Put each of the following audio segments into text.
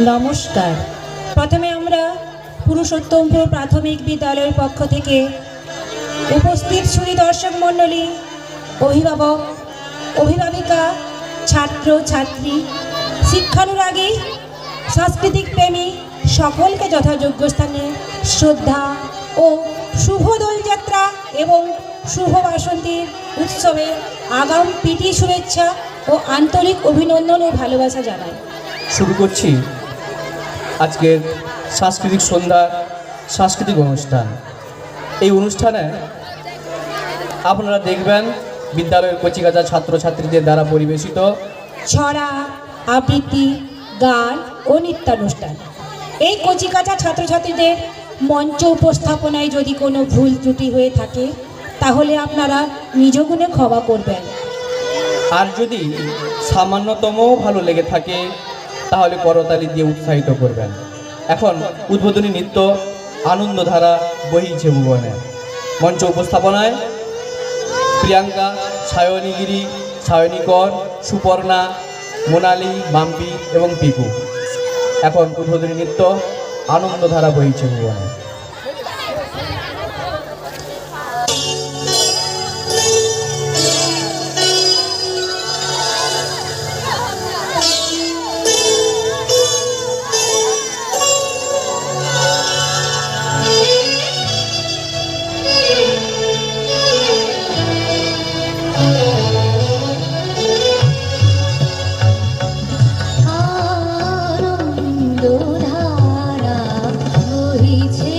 নমস্কার। প্রথমে আমরা পুরুষোত্তমপুর প্রাথমিক বিদ্যালয়ের পক্ষ থেকে উপস্থিত সুধী দর্শক মণ্ডলী, অভিভাবক, অভিভাবিকা, ছাত্র ছাত্রী, শিক্ষানুরাগী, সাংস্কৃতিক প্রেমী সকলকে যথাযোগ্য স্থানে শ্রদ্ধা ও শুভ দোলযাত্রা এবং শুভ বাসন্তীর উৎসবে আগাম প্রীতি শুভেচ্ছা ও আন্তরিক অভিনন্দন ও ভালোবাসা জানাই। শুরু করছি আজকের সাংস্কৃতিক সন্ধ্যা, সাংস্কৃতিক অনুষ্ঠান। এই অনুষ্ঠানে আপনারা দেখবেন বিদ্যালয়ের কচিকাঁচা ছাত্রছাত্রীদের দ্বারা পরিবেশিত ছড়া, আবৃত্তি, গান ও নৃত্যানুষ্ঠান। এই কচিকাঁচা ছাত্রছাত্রীদের মঞ্চ উপস্থাপনায় যদি কোনো ভুল ত্রুটি হয়ে থাকে তাহলে আপনারা নিজ গুণে ক্ষমা করবেন। আর যদি সামান্যতমও ভালো লেগে থাকে তাহলে করতালি দিয়ে উৎসাহিত করবেন। এখন উদ্বোধনী নৃত্য আনন্দধারা বহিছে ভুবনে। মঞ্চ উপস্থাপনায় প্রিয়াঙ্কা, সায়নীগিরি, সায়নীকর, সুপর্ণা, মোনালি, মাম্পি এবং পিকু। এখন উদ্বোধনী নৃত্য আনন্দধারা বহিছে ভুবনে। আনন্দধারা বহিছে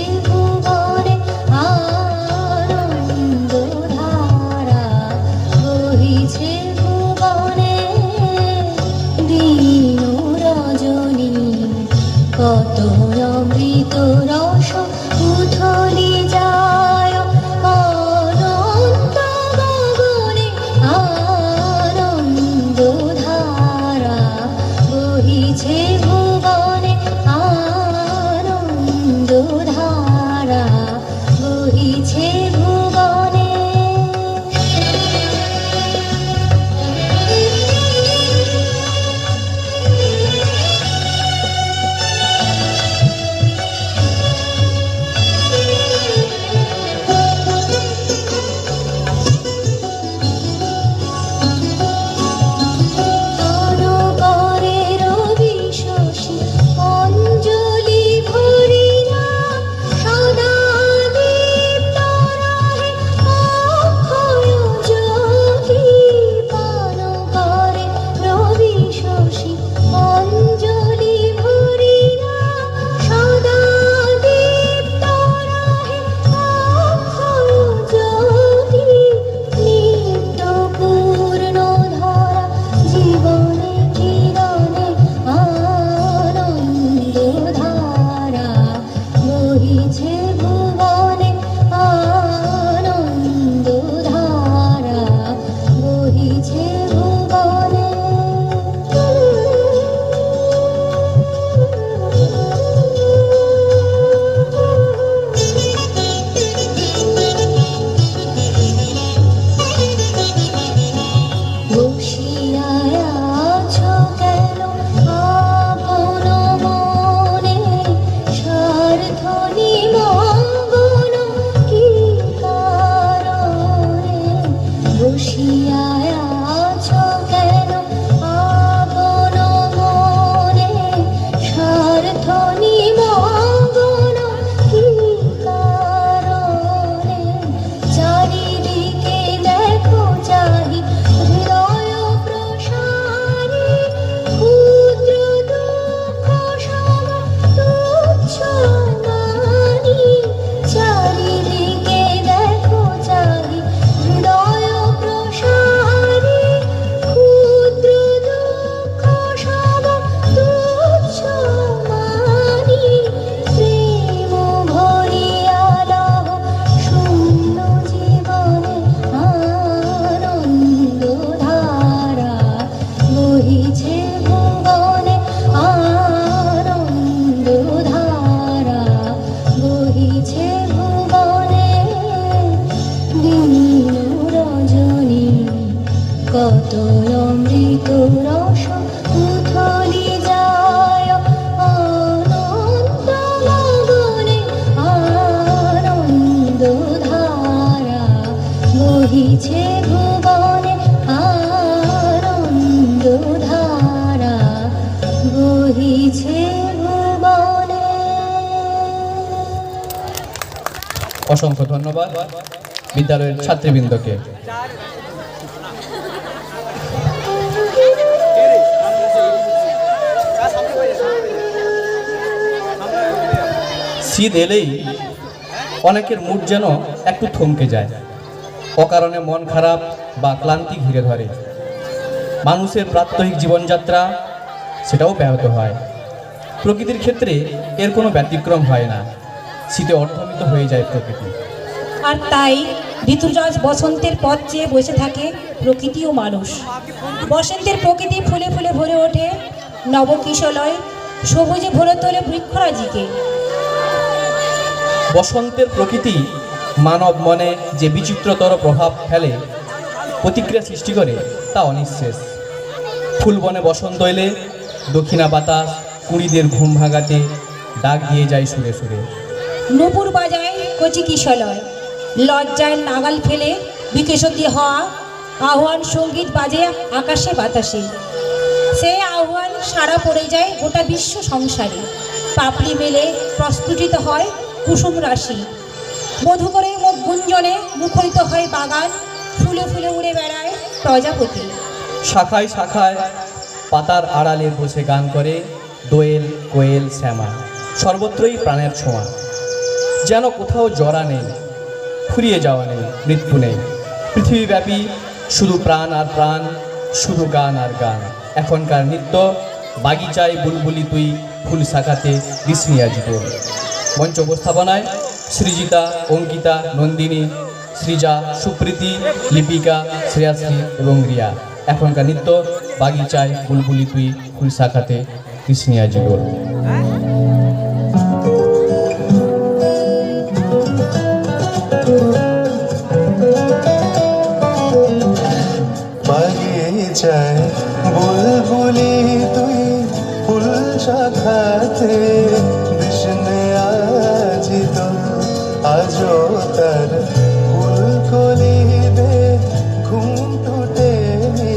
অসংখ্য ধন্যবাদ বিদ্যালয়ের ছাত্রীবৃন্দকে। শীত এলেই অনেকের মুড যেন একটু থমকে যায়, অকারণে মন খারাপ বা ক্লান্তি ঘিরে ধরে। মানুষের প্রাত্যহিক জীবনযাত্রা সেটাও ব্যাহত হয়। প্রকৃতির ক্ষেত্রে এর কোনো ব্যতিক্রম হয় না, শীতে অর্ধমিত হয়ে যায় প্রকৃতি। আর তাই ঋতুরাজ বসন্তের পথ চেয়ে বসে থাকে প্রকৃতি ও মানুষ। বসন্তের প্রকৃতি ফুলে ফুলে ভরে ওঠে, নবকিশলয় সবুজে ভরে তোলে বৃক্ষরাজিকে। বসন্তের প্রকৃতি মানব মনে যে বিচিত্রতর প্রভাব ফেলে, প্রতিক্রিয়া সৃষ্টি করে, তা অনিঃশেষ। ফুলবনে বসন্ত এলে দক্ষিণা বাতাস কুড়িদের ঘুম ভাঙাতে ডাক দিয়ে যায় সুরে সুরে। নূপুর বাজায় কচি কিশলয়, লজ্জায় নাগাল ফেলে বিকেশতী হওয়া আহ্বান সঙ্গীত বাজে আকাশে বাতাসে। সেই আহ্বান সারা পড়ে যায় গোটা বিশ্ব সংসারে। পাপড়ি মেলে প্রস্ফুটিত হয় কুসুম রাশি, মধু করে মুখ গুঞ্জনে মুখরিত হয় বাগান, ফুলে ফুলে উড়ে বেড়ায় প্রজাপতি। শাখায় শাখায় পাতার আড়ালে বসে গান করে দোয়েল কোয়েল শ্যামা। সর্বত্রই প্রাণের ছোঁয়া, যেন কোথাও জরা নেই, ফুরিয়ে যাওয়া নেই, মৃত্যু নেই। পৃথিবীব্যাপী শুধু প্রাণ আর প্রাণ, শুধু গান আর গান। এখনকার নৃত্য বাগিচায় বুলবুলি তুই, ফুল শাখাতে কৃষ্ণিয়া জীবন। মঞ্চ উপস্থাপনায় সৃজিতা, অঙ্কিতা, নন্দিনী, সৃজা, সুপ্রীতি, লিপিকা, শ্রেয়াশ্রী এবং রিয়া। এখনকার নৃত্য বাগিচায় বুলবুলি তুই, ফুল শাখাতে কৃষ্ণিয়া জীবন। বাগিচায় বুলবুলি তুই, ফুল শাখাতে কৃষ্ণে আজিত। আজও তার ফুলকলি দে ঘুম টুটেনি,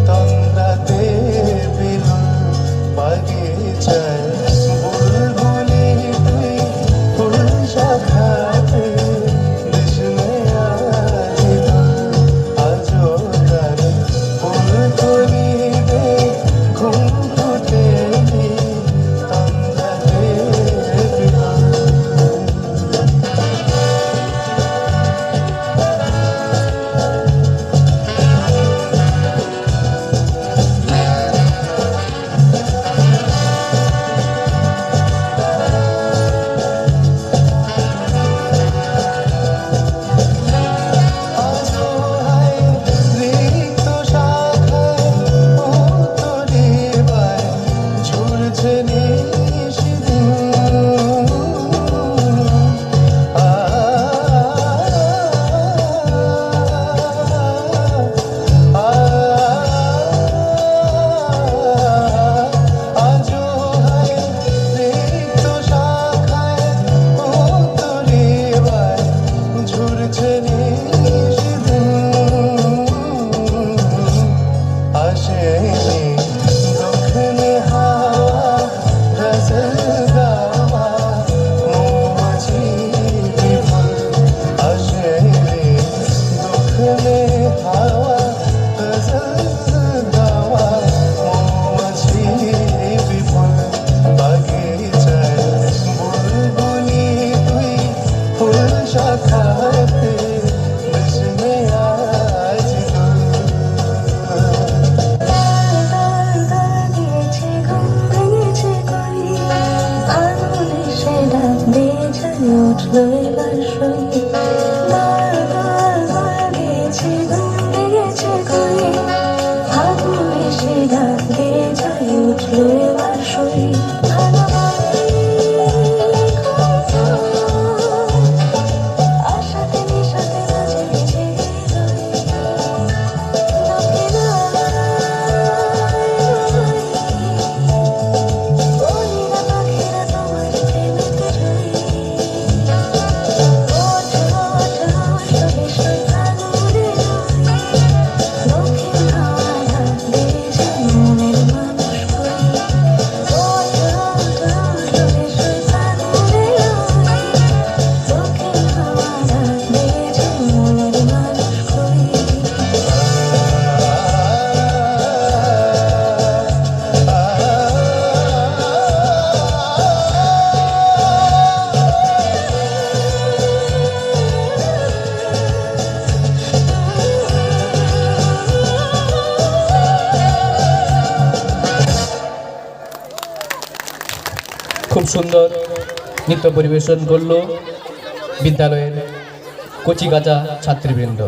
তন্দ্রাতে বিলুল। বাগিচায় বুলবুলি তুই, ফুল শাখাতে কৃষ্ণে আজিত। আজও তার ফুলকলি দে ঘুম টুটেনি, তন্দ্রাতে বিলুল। সুন্দর নৃত্য পরিবেশন করলো বিদ্যালয়ের কচিকাঁচা ছাত্রীবৃন্দ।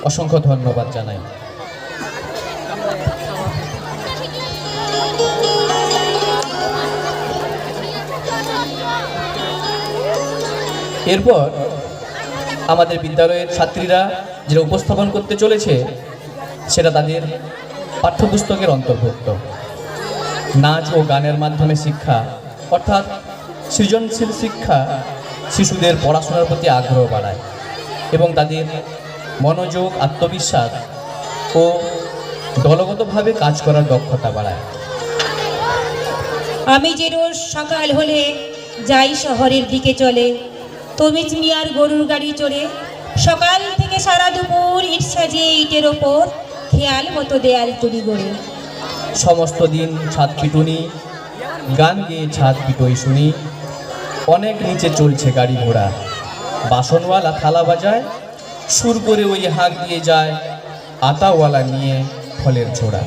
অসংখ্য ধন্যবাদ জানাই। এরপর আমাদের বিদ্যালয়ের ছাত্রীরা যেটা উপস্থাপন করতে চলেছে সেটা তাদের পাঠ্যপুস্তকের অন্তর্ভুক্ত। নাচ ও গানের মাধ্যমে শিক্ষা অর্থাৎ সৃজনশীল শিক্ষা শিশুদের পড়াশোনার প্রতি আগ্রহ বাড়ায় এবং তাদের মনোযোগ, আত্মবিশ্বাস ও দলগতভাবে কাজ করার দক্ষতা বাড়ায়। আমি যে রোজ সকাল হলে যাই শহরের দিকে চলে, তমিজ মিয়ার গরুর গাড়ি চড়ে, সকাল থেকে সারা দুপুর ইট সাজিয়ে ইটের ওপর খেয়াল মতো দেয়াল তৈরি করে। সমস্ত দিন ছাদ পিটুনি, গান গেয়ে ছাদ পিটোই শুনি, অনেক নিচে চলছে গাড়ি ঘোড়া, বাসনওয়ালা থালা বাজায়, সুর করে ওই হাঁক দিয়ে যায় আতাওয়ালা নিয়ে ফলের ঝোড়া।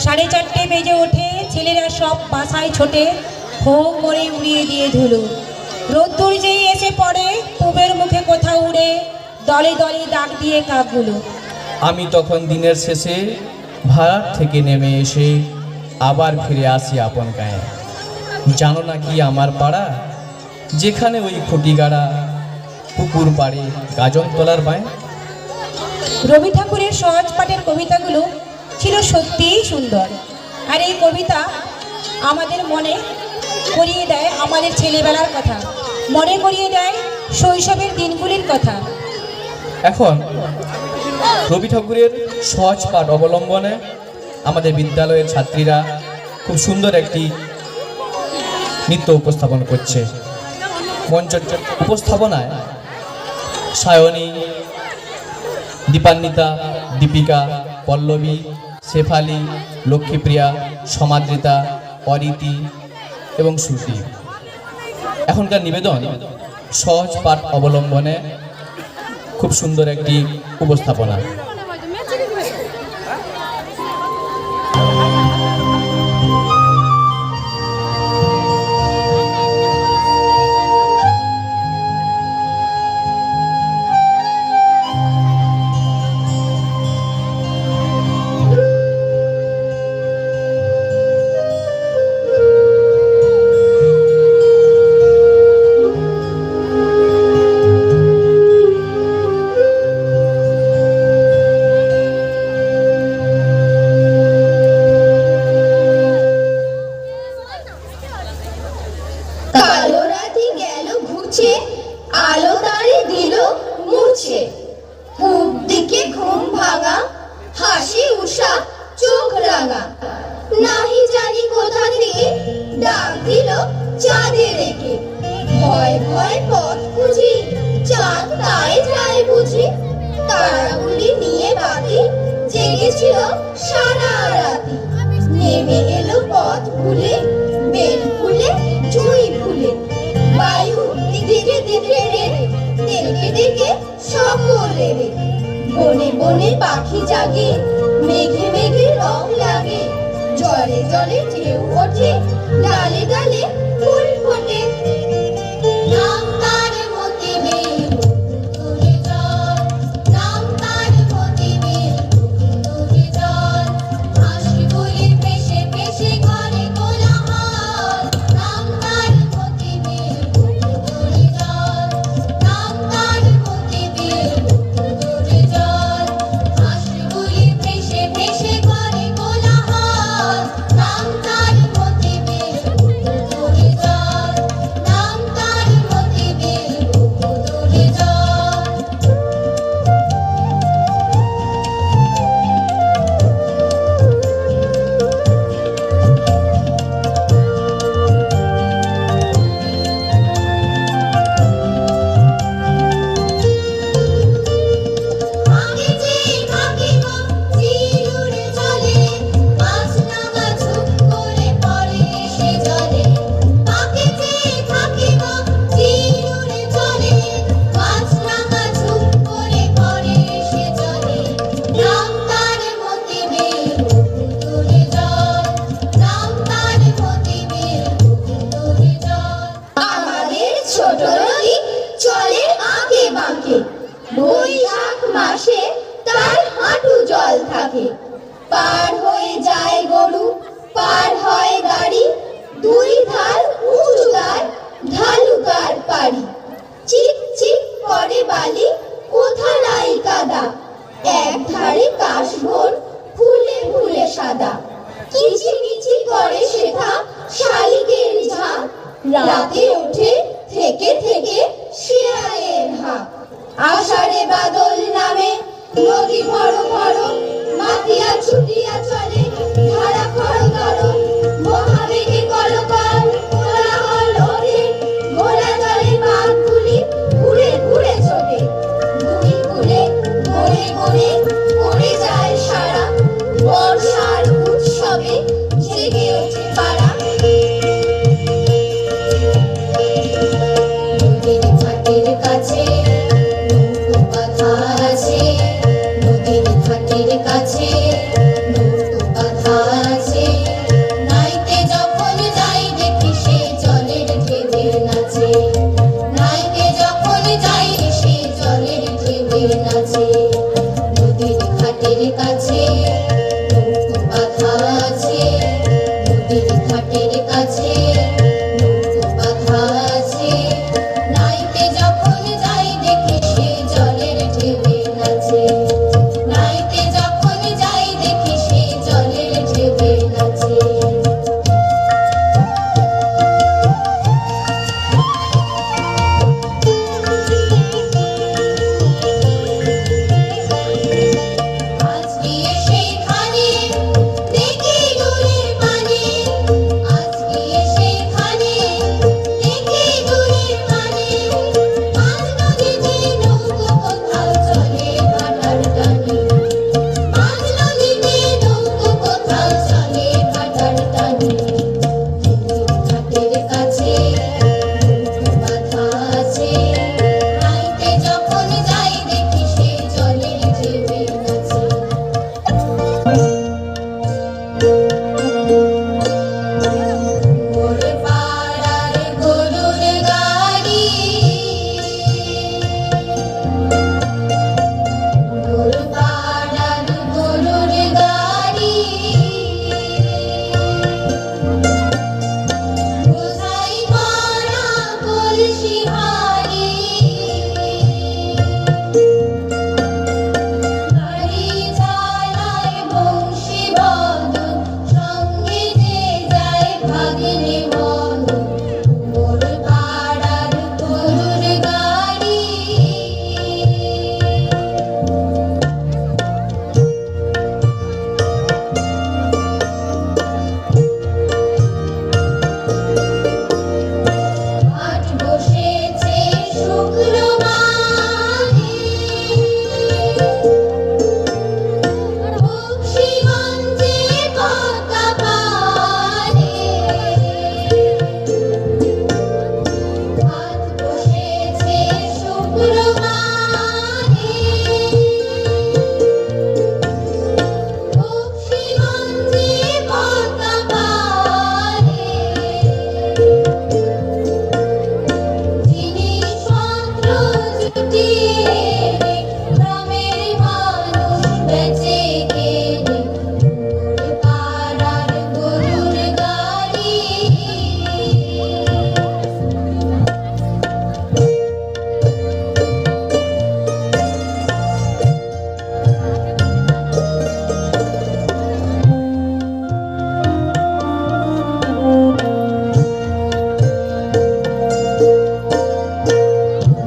4:30 বেজে ওঠে, ছেলেরা সব বাসায় ছোটে, হো করে উড়িয়ে দিয়ে ধুলো। রোদ্দুর যেই এসে পড়ে, পুবের মুখে কোথাও উড়ে, দলে দলে ডাক দিয়ে কাকগুলো। আমি তখন দিনের শেষে ভাড়ার থেকে নেমে এসে আবার ফিরে আসি আপন গায়ে। জানো না কি আমার পাড়া, যেখানে ওই খুঁটিগাড়া পুকুর পাড়ে গাজন তোলার বায়। রবি ঠাকুরের সহজ পাঠের কবিতাগুলো ছিল সত্যিই সুন্দর। আর এই কবিতা আমাদের মনে করিয়ে দেয় আমাদের ছেলেবেলার কথা, মনে করিয়ে দেয় শৈশবের দিনগুলির কথা। এখন রবি ঠাকুরের সহজ পাঠ অবলম্বনে আমাদের বিদ্যালয়ের ছাত্রীরা খুব সুন্দর একটি নৃত্য উপস্থাপন করছে। মঞ্চ উপস্থাপনায় সায়নী, দীপান্বিতা, দীপিকা, পল্লবী, শেফালি, লক্ষ্মীপ্রিয়া, সমাদৃতা, অরিতি এবং শ্রুতি। এখনকার নিবেদন সহজ পাঠ অবলম্বনে খুব সুন্দর একটি উপস্থাপনা। কালো রাতি গেল ঘুচে, আলো তারে দিল মুছে। পূব দিকে ঘুম ভাঙা, হাসি উষা চোখ রাঙা। নাহি জানি কোথা থেকে ডাক দিল চাঁদে রেখে। ভয় ভয় পথ খুঁজি, চাঁদ তাই যায় বুঝি। তারাগুলি নিয়ে বাতি জেগেছিল সারা রাতি। নেমে এলো পথ ভুলে, বেল ফুলে জুই ফুলে। বায়ু দিকে দিকে রে, দেখে দেখে সকলে রে। বনে বনে পাখি জাগে, মেঘে মেঘে রং লাগে। জলে জলে ঢেউ ওঠে, ডালে ডালে ফুল ফোটে। নাম তার মতি বেল তুলে জল, নাম তার মতি বেল তুলে জল। হাসি বলে ভেসে ভেসে ঘরে কোলাহল। নাম তার মতি বেল তুলে জল, নাম তার মতি বেল তুলে জল। হাসি বলে ভেসে ভেসে ঘরে কোলাহল। নাম তার মতি বেল তুলে থাকে। পার হয়ে যায় গরু, পার হয় গাড়ি, দুই ধার উঁচু তার, ঢালুকার পাড়ি। চিক চিক করে বালি, কোথা নাই কাদা, এক ধারে কাশবন, ফুলে ফুলে সাদা। কিচিমিচি করে সেথা শালিকের ঝাঁক, রাতে ওঠে থেকে থেকে শিয়ালের হাঁক। আষাঢ়ে বাদল নামে, নদী ভরো ভরো, মাতিয়া ছুটিয়া চলে ধারা খড় ধরো। মহাবেগে কলকাল কোলাহল ওঠে, ঘোড়া চলে বাঘগুলি ঘুরে ঘুরে ছোটে। দুই কূলে গড়ে গড়ে পড়ে যায় সারা, বর্ষার উৎসবে জেগে ওঠে পাড়া। নদীর ঘাটের কাছে নৌকো বাঁধা আছে, নদীর ঘাটের কাছে নৌকো বাঁধা আছে। নাইতে যখন যাই দেখি সে জলের ঢেউয়ে নাচে, নাইতে যখন যাই সে জলের ঢেউয়ে নাচে। নদীর ঘাটের কাছে নৌকো বাঁধা আছে, নদীর ঘাটের কাছে নৌকো বাঁধা আছে। নাইতে যখন যাই দেখি সে জলের ঢেউয়ে নাচে, নাইতে যখন যাই দেখি সে জলের ঢেউয়ে নাচে। আজ গিয়ে সেইখানে দেখি দূরের পানে, আজ গিয়ে সেইখানে দেখি দূরের পানে। মাঝ নদীতে নৌকো কোথাও চলে ভাটার টানে, মাঝ নদীতে নৌকো কোথাও চলে ভাটার টানে। নদীর ঘাটের কাছে নৌকো বাঁধা আছে, নাইতে যখন যাই দেখি সে জলের ঢেউয়ে নাচে। মোর পাড়ার গরুর গাড়ি, মোর পাড়ার গরুর গাড়ি, বোঝাই করা কলসি হাড়ি। গাড়ি চালায় বংশী বদন, সঙ্গে যে যায় ভাগ্নে মদন। মোর পাড়ার গরুর গাড়ি। হাট বসেছে শুক্রবারে, বংশীগঞ্জে পদ্মা পারে। হাট বসেছে শুক্রবারে, বংশীগঞ্জে পদ্মা পারে। জিনিসপত্র জুটিয়ে গ্রামের মানুষ বেচে কেনে, মোর পাড়ার গরুর গাড়ি।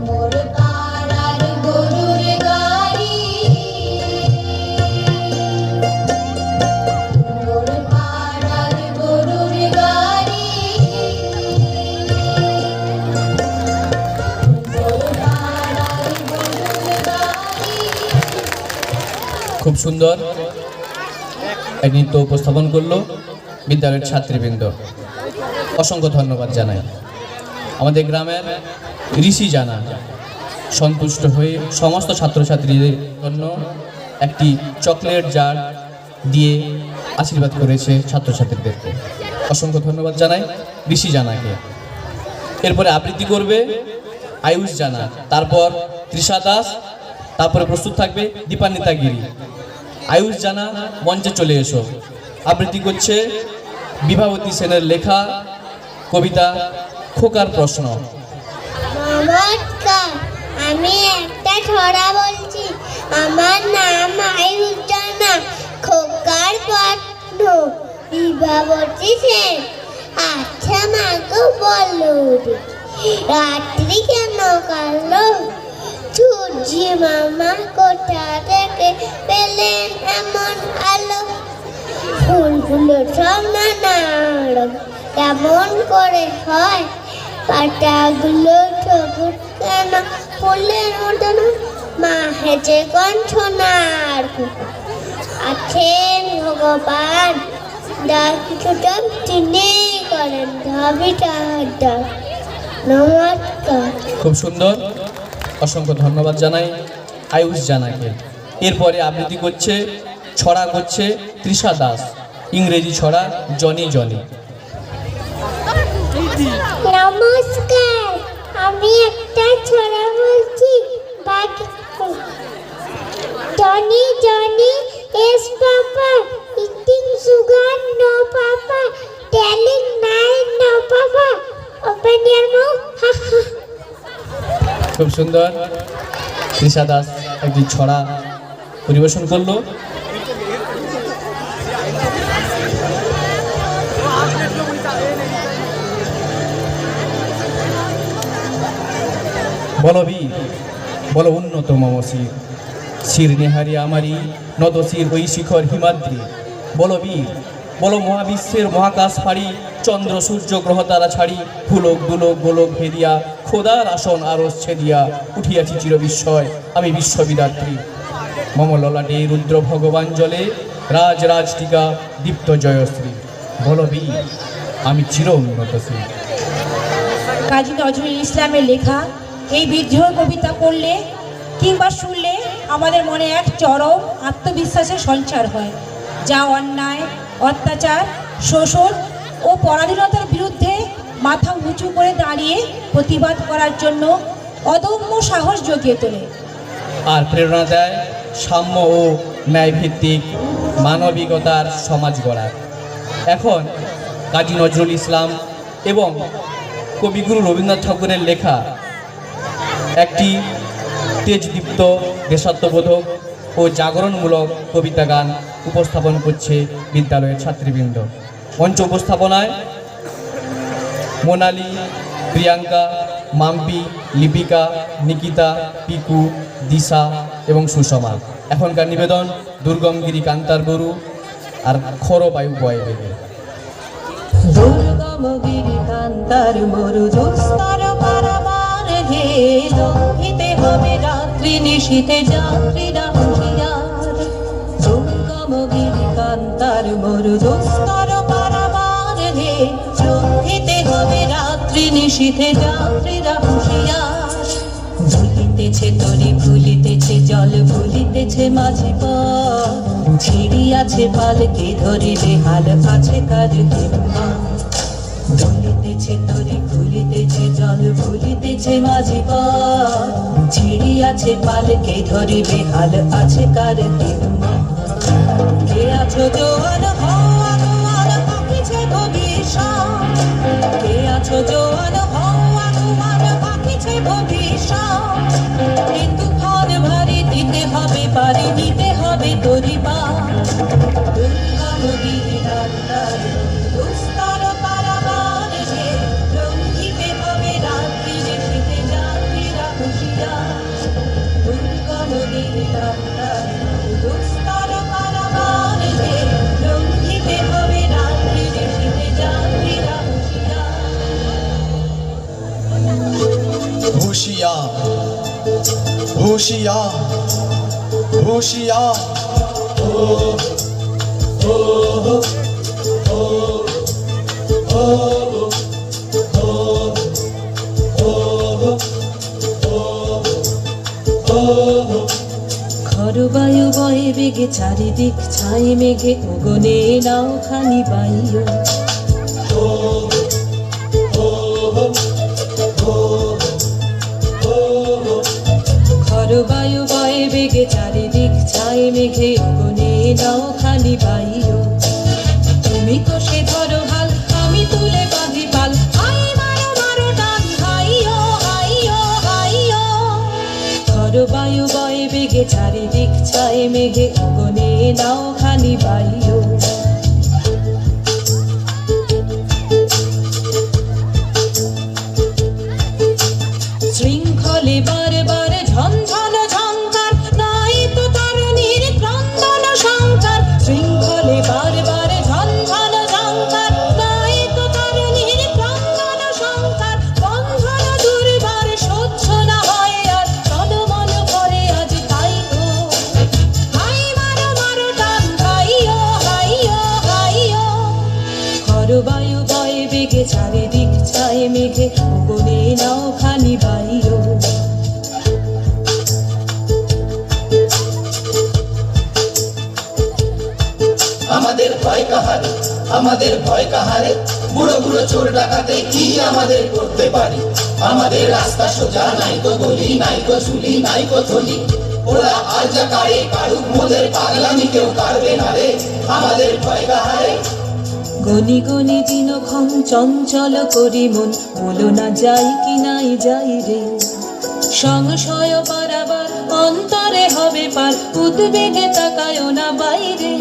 মোর পাড়ার গরুর গাড়ি, মোর পাড়ার গরুর গাড়ি, মোর পাড়ার গরুর গাড়ি। খুব সুন্দর এক নৃত্য উপস্থাপন করলো বিদ্যালয়ের ছাত্রীবৃন্দ। অসংখ্য ধন্যবাদ জানাই। আমাদের গ্রামের ঋষি জানা সন্তুষ্ট হয়ে সমস্ত ছাত্রছাত্রীদের জন্য একটি চকলেট জার দিয়ে আশীর্বাদ করেছে ছাত্রছাত্রীদেরকে। অসংখ্য ধন্যবাদ জানাই ঋষি জানাকে। এরপরে আবৃত্তি করবে আয়ুষ জানা, তারপর তৃষা দাস, তারপরে প্রস্তুত থাকবে দীপান্বিতা গিরি। আয়ুষ জানা মঞ্চে চলে এসো। আবৃত্তি করছে বিভাবতী সেনের লেখা কবিতা খোকার প্রশ্ন। নমস্কার, আমি একটা ছড়া বলছি। আমার নাম আয়ুষ জানা, খোকার প্রশ্ন বিভাবতী সেন। আচ্ছা মাগো বলো রে, রাত্রি কেন কালো? সূর্য মামা কোথা থেকে পেলেন এমন আলো? ফুলগুলো সব নানা রঙ, কেমন করে হয়? পাতাগুলো সবুজ কেন, ফুলের মতন? মা হেঁচে কণ্ঠনার আছেন ভগবান, যা কিছুটা তিনি করেন ভাবিটা। নমস্কার। খুব সুন্দর, অসংখ্য ধন্যবাদ জানাই আয়ুষ জানাকে। এরপরে আবৃত্তি করছে ছড়া করছে তৃষা দাস, ইংরেজি ছড়া জনি জনি। নমস্কার, আমি একটা ছড়া বলছি। Johnny Johnny yes papa, eating sugar no papa, telling nine no papa, open your mouth. খুব সুন্দর, তৃষা দাস একটি ছড়া পরিবেশন করলো। বলো বীর, বলো উন্নত মম শির, শির নেহারি আমারি নত শির ওই শিখর হিমাদ্রি। বলো বীর, বলো মহাবিশ্বের মহাকাশ ফাড়ি, চন্দ্র সূর্য গ্রহ তারা ছাড়ি, ফুলক দুলক গোলক ভেদিয়া, খোদার আসন আরস ছেদিয়া, উঠিয়াছি চির বিস্ময় আমি বিশ্ববিদাত্রী। মম ললাটে রুদ্র ভগবান জলে, রাজ রাজ টিকা দীপ্ত জয়শ্রী। বলো বীর, আমি চির উন্নতশ্রী। কাজী নজরুল ইসলামের লেখা এই বিদ্রোহ কবিতা পড়লে কিংবা শুনলে আমাদের মনে এক চরম আত্মবিশ্বাসের সঞ্চার হয়, যা অন্যায়, অত্যাচার, শোষণ ও পরাধীনতার বিরুদ্ধে মাথা উঁচু করে দাঁড়িয়ে প্রতিবাদ করার জন্য অদম্য সাহস জুগিয়ে তোলে। আর প্রেরণা দেয় সাম্য ও ন্যায়ভিত্তিক মানবিকতার সমাজ গড়ার। এখন কাজী নজরুল ইসলাম এবং কবিগুরু রবীন্দ্রনাথ ঠাকুরের লেখা একটি তেজদীপ্ত দেশাত্মবোধক ও জাগরণমূলক কবিতা গান উপস্থাপন করছে বিদ্যালয়ের ছাত্রীবৃন্দ। মঞ্চ উপস্থাপনায় মোনালি, প্রিয়াঙ্কা, মাম্পি, লিপিকা, নিকিতা, পিকু, দিশা এবং সুষমা। এখনকার নিবেদন দুর্গমগিরি কান্তার গরু আর খরবায়ু বয় বেগে। দুর্গমগিরি কান্তার মরু দুস্তর পারাবার হে, লঙ্ঘিতে হবে রাত্রি নিশীথে যাত্রীরা হুঁশিয়ার। দুর্গমগিরি কান্তার মরু দুস্তর পারাবার হে, লঙ্ঘিতে হবে রাত্রি নিশীথে যাত্রীরা হুঁশিয়ার। ভুলিতেছে তরি ভুলিতেছে জল, ভুলিতেছে মাঝি পথ, ছিড়িয়াছে পালকে ধরিলে হাল আছে কার হিম্মত। ভুলিতেছে তরি ভুলিতেছে জল, ভুলিতেছে মাঝি পথ, ছিড়িয়াছে পালকে ধরিবে হাল আছে কার হিম্মত। কে আছো জোয়ান হও আগুয়ান, পাকিছে ভবিষ্যৎ। কে আছো জোয়ান হও আগুয়ান, পাকিছে ভবিষ্যৎ। এই তুফান ভারী দিতে হবে পারি, নিতে হবে তরি পার। দুর্গমগিরি কান্তার দুস্তর পারাবার হে, লঙ্ঘিতে হবে রাত্রি নিশীথে যাত্রীরা হুঁশিয়ার। দুর্গমগিরি কান্তার দুস্তর পারাবার হে, লঙ্ঘিতে হবে রাত্রি নিশীথে যাত্রীরা হুঁশিয়ার। होशियार होशियार খরবায়ু বয়ে বেগে চারিদিক ছাই মেঘে, গগনে নাও খানি বাইও। খরবায়ু বয়ে বেগে চারিদিক ছাই মেঘে গনে নাও খানি বাইও তুমি কষে ধরো হাল আমি তুলে বাঁধি পাল হাই মারো মারো টান হাইও হাইও হাইও ঝড় বায়ু বয়ে বেগে চারিদিক ছায় মেঘে গনে নাও খানি বাইও শৃঙ্খলে বারবার ঝনঝন ঝঙ্কার নাই তো তরুণীর ক্রন্দন শঙ্কার শৃঙ্খলে বারবার ঝনঝন ঝঙ্কার নাই তো তরুণীর ক্রন্দন শঙ্কার বন্ধন দুর্বার সহ্য না হয় আর তনমন করে আজ তাই গো হাই মারো মারো টান হাইও হাইও হাইও খর বায়ু বয়ে বেগে চারিদিক ছায় মেঘে গনে নাও খানি বাইও আমাদের ভয় কাহারে, আমাদের ভয় কাহারে, বুড়ো বুড়ো চোর ডাকাতে কি আমাদের করতে পারি? আমাদের রাস্তা সোজা, নাই তো গলি, নাই তো চুলি, নাই তো থলি। ওরা আর যা কারে কারুক, মোদের পাগলামি কেউ কারবে না রে। আমাদের ভয় কাহারে। গনি গনি দিনক্ষণ চঞ্চল করি মন বলো না যাই কি নাই যাই রে সংশয় বারাবার অন্তরে হবে পার উদ্বেগে তাকায় না বাইরে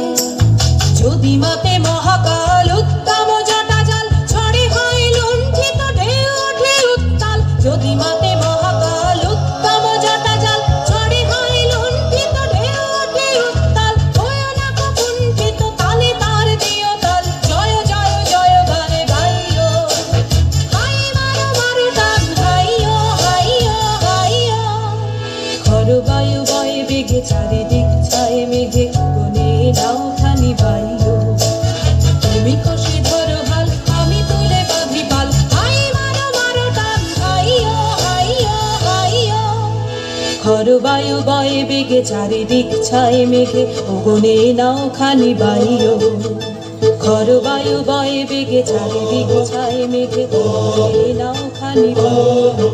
যদি মাপে মহাকাল উত্তম জটা জাল ছড়ে হয় লুণ্ঠিত ঢেউ ওঠে উত্তাল যদি মাপে মহাকাল উত্তম জটা জাল ছড়ে হয় লুণ্ঠিত ঢেউ ওঠে উত্তাল হয় না কুণ্ঠিত তালে তার দিও তাল জয় জয় জয় গানে গাইও হাই মারো মারো টান হাইও হাইও হাইও খর বায়ু বয়ে বেগে চারিদিক ছায় মেঘে গনে নাও খানি বাইও তুমি কষে ধরো হাল আমি তুলে বাঁধি পাল হাই মারো মারো টান হাইও হাইও হাইও খর বায়ু বয়ে বেগে চারিদিক ছায় মেঘে গনে নাও খানি বাইও খর বায়ু বয়ে বেগে চারিদিক ছায় মেঘে গনে নাও খানি বাইও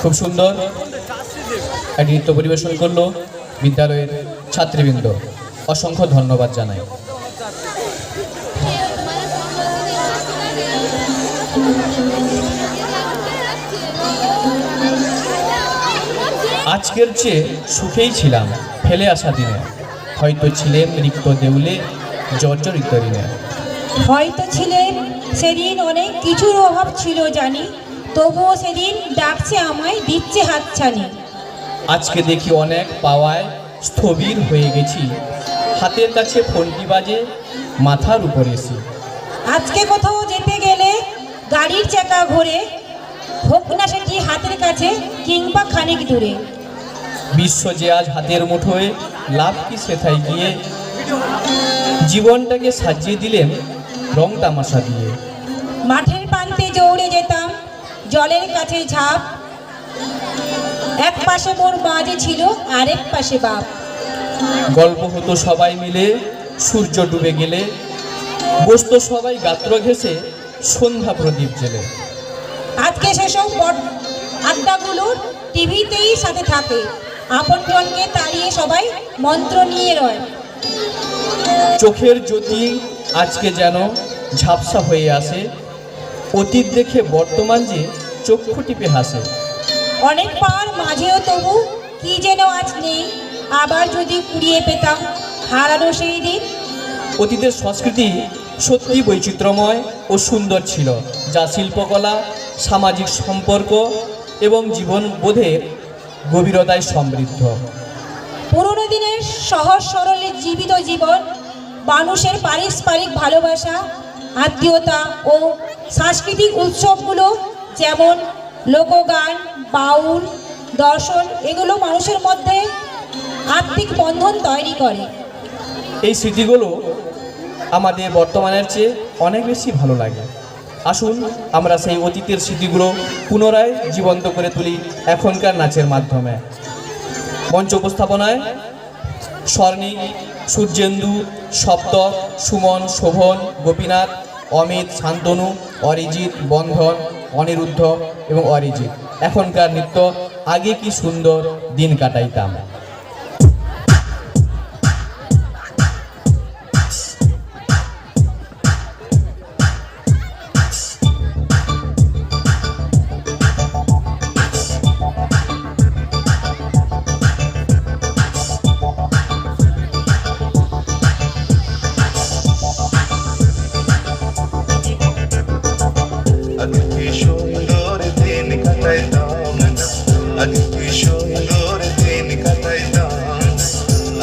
খুব সুন্দর একটি নৃত্য পরিবেশন করলো বিদ্যালয়ের ছাত্রীবৃন্দ অসংখ্য ধন্যবাদ জানাই আজকের চেয়ে সুখেই ছিলাম ফেলে আসা দিনে হয়তো ছিলেন রিক্ত দেউলে জর্জরিত ঋণে হয়তো ছিলেন সেদিন অনেক কিছুর অভাব ছিল জানি তবুও সেদিন ডাকছে আমায় দিচ্ছে হাতছানি আজকে দেখি অনেক পাওয়ায় স্থবির হয়ে গেছি হাতের কাছে ফোনটি বাজে মাথার উপরে এসে আজকে কোথাও যেতে গেলে গাড়ির চাকা ঘোরে হোক না সেটি হাতের কাছে কিংবা খানিক দূরে বিশ্ব যে আজ হাতের মুঠোয় লাভ কি সেথায় গিয়ে জীবনটাকে সাজিয়ে দিলেন রং তামাশা দিয়ে মাঠের প্রান্তে দৌড়ে যেতাম জলের কাছে ঝাঁপ এক পাশে মোর বাজে ছিল আরেক পাশে বাপ গল্প হতো সবাই মিলে সূর্য ডুবে গেলে বসতো সবাই গাত্র ঘেঁষে সন্ধ্যা প্রদীপ জেলে আজকে সেসব আড্ডাগুলো টিভিতেই সাথে থাকে আপনজনকে তাড়িয়ে সবাই মন্ত্র নিয়ে রয় চোখের জ্যোতি আজকে যেন ঝাপসা হয়ে আসে অতীত দেখে বর্তমান যে চক্ষু টিপে হাসে অনেক পার মাঝেও তবু কি যেন আজ নেই আবার যদি কুড়িয়ে পেতাম হারানো সেই দিন অতীতের সংস্কৃতি সত্যি বৈচিত্র্যময় ও সুন্দর ছিল যা শিল্পকলা সামাজিক সম্পর্ক এবং জীবনবোধের গভীরতায় সমৃদ্ধ পুরনো দিনের সহজ সরলের জীবিত জীবন মানুষের পারস্পরিক ভালোবাসা আত্মীয়তা ও সাংস্কৃতিক উৎসবগুলো যেমন লোকগান বাউল দর্শন এগুলো মানুষের মধ্যে আত্মিক বন্ধন তৈরি করে এই স্মৃতিগুলো আমাদের বর্তমানের চেয়ে অনেক বেশি ভালো লাগে আসুন আমরা সেই অতীতের স্মৃতিগুলো পুনরায় জীবন্ত করে তুলি এখনকার নাচের মাধ্যমে মঞ্চ উপস্থাপনায় স্বর্ণী সূর্যেন্দু, সপ্তক, সুমন, শোভন, গোপীনাথ, অমিত, শান্তনু, অরিজিৎ, বন্ধন, অনিরুদ্ধ এবং অরিজিৎ। এখনকার নৃত্য আগে কি সুন্দর দিন কাটাইতাম। আগে কি সুন্দর দিন কাটাইতাম, আগে কি সুন্দর দিন কাটাইতাম,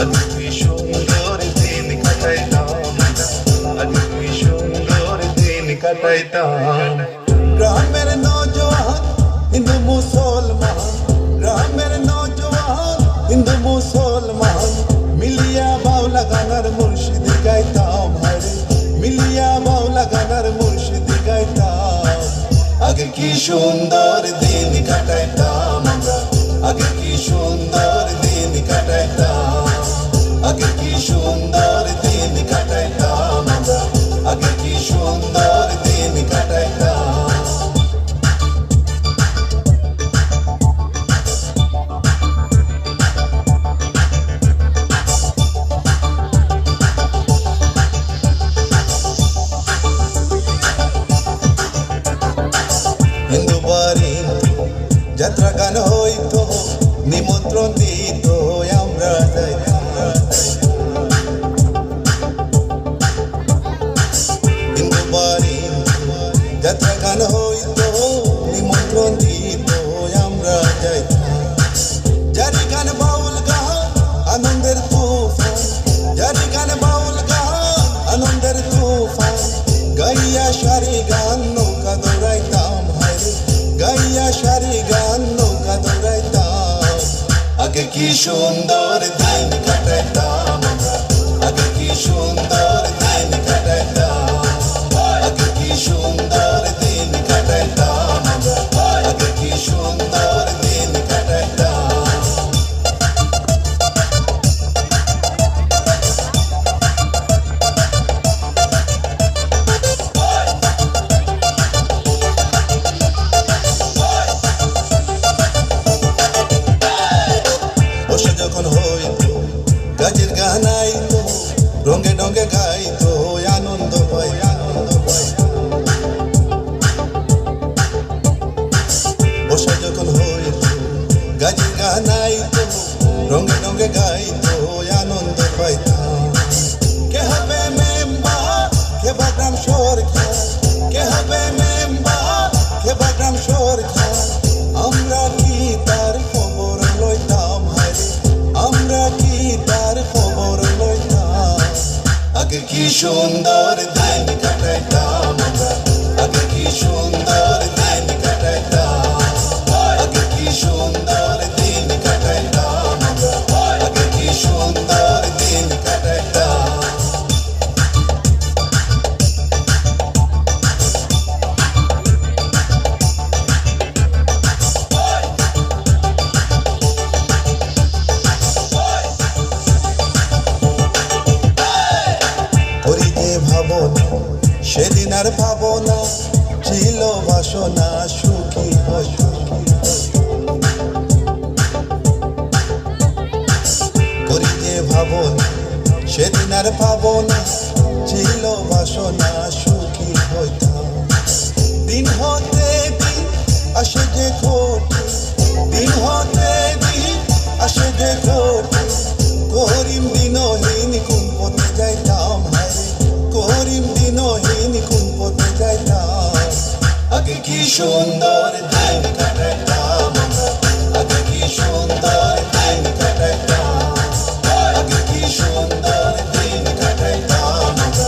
আগে কি সুন্দর দিন কাটাইতাম, আগে কি সুন্দর দিন কাটাইতাম। গ্রামের নওজোয়ান হিন্দু মুসলমান, গ্রামের নওজোয়ান হিন্দু মুসলমান মিলিয়া বাউলা গানার মুর্শিদ গাইতাম, হারে মিলিয়া বাউলা গানার মুর্শিদ গাইতাম। আগে কি সুন্দর দিন কাটাইতাম আমরা, আগে কি সুন্দর দিন কাটাইতাম, আগে কি সুন্দর দিন কাটাইতাম আমরা, আগে কি সুন্দর দিন কাটাইতাম। হিন্দু বাড়ি যাত্রা গান হইতো, নিমন্ত্রণ দিত আমরা যাইতাম। হিন্দু বাড়ি যাত্রা গান হইতো, নিমন্ত্রণ দিত আমরা যাইতাম। জারি গান বাউল গান আনন্দের তুফান, জারি গান বাউল গান আনন্দের তুফান গাইয়া সারি গান নৌকা দৌড়াইতাম, হারে গাইয়া সারি গান নৌকা দৌড়াইতাম। আগে কি সুন্দর দিন কাটাইতাম আমরা, আগে কি সুন্দর দিন কাটাইতাম, আগে কি সুন্দর দিন কাটাইতাম আমরা, আগে কি সুন্দর দিন কাটাইতাম। বসে যখন হইতো গাছের গান আইতো, রঙে রঙে গাইতো আনন্দ পাই, আনন্দ পাই। বসে যখন হইতো গাছের গান আইতো, রঙে রঙে গাইতো আনন্দ পাইতাম। কে হবে মেম্বার কে বাগ্রাম সরকার, কে হবে মেম্বার কে বাগ্রাম সরকার আমরা কি তার খবর লইতাম, হারে আমরা কি তার খবর লইতাম। আগে কি সুন্দর দিন কাটাইতাম আমরা, আগে কি সুন্দর দিন কাটাইতাম, আগে কি সুন্দর দিন কাটাইতাম আমরা, আগে কি সুন্দর দিন কাটাইতাম। করি যে ভাবনা সেদিন আর ভাবনা, ছিল বাসনা সুখী হই। করি যে ভাবনা সেদিন আর ভাবনা, ছিল বাসনা সুখী হইতাম। দিন হতে দিন আসে যে ঘটে, দিন হতে দিন আসে যে ঘটে, করিম দিনহীন কোন পথে যাইতাম, হারে করিম দিনহীন কোন পথে যাইতাম। আগে কি সুন্দর দিন কাটাইতাম আমরা, আগে কি সুন্দর দিন কাটাইতাম, আগে কি সুন্দর দিন কাটাইতাম আমরা,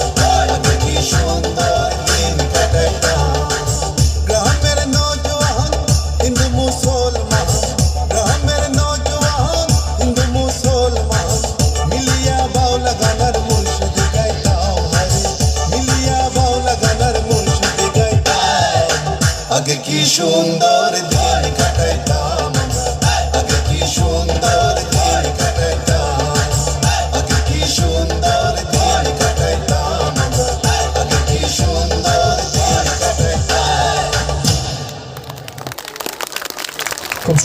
আগে কি সুন্দর দিন কাটাইতাম। গ্রামের নওজোয়ান হিন্দু মুসলমান, গ্রামের নওজোয়ান হিন্দু মুসলমান মিলিয়া বাউলা গানার মুর্শিদ গাইতাম, হারে মিলিয়া বাউলা গানার মুর্শিদ গাইতাম। আগে কি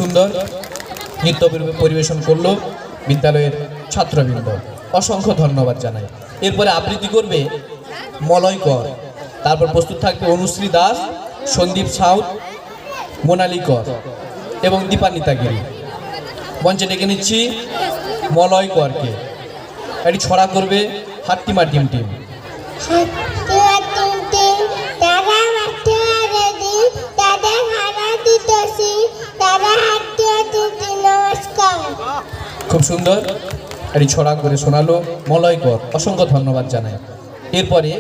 সুন্দর নৃত্য পরিবেশন করলো বিদ্যালয়ের ছাত্রবৃন্দ, অসংখ্য ধন্যবাদ জানাই। এরপরে আবৃত্তি করবে মলয় কর, তারপর প্রস্তুত থাকবে অনুশ্রী দাস, সন্দীপ সাউথ, মোনালি কর এবং দীপান্বিতা গিরি। মঞ্চে ডেকে নিচ্ছি মলয় করকে। একটি ছড়া করবে হাট্টিমা টিম টিম। খুব সুন্দর একটি ছড়া করে শোনালো মলয় কর, অসংখ্য ধন্যবাদ জানাই। এরপরে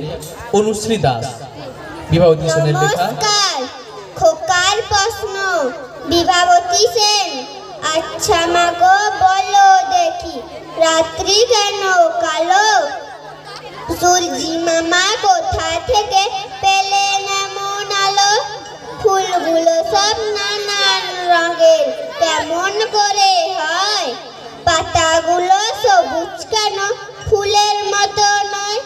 অনুশ্রী দাস, বিভাবতী সেনের লেখা। খোকার প্রশ্ন, বিভাবতী সেন। আচ্ছা মাগো বলো দেখি, রাত্রি কেন কালো? সূর্যি মামা কোথা থেকে পেলেন এমন আলো? ফুলগুলো সব নানান রঙের, কেমন করে হয়? পাতাগুলো সবুজ কেন, ফুলের মতো নয়?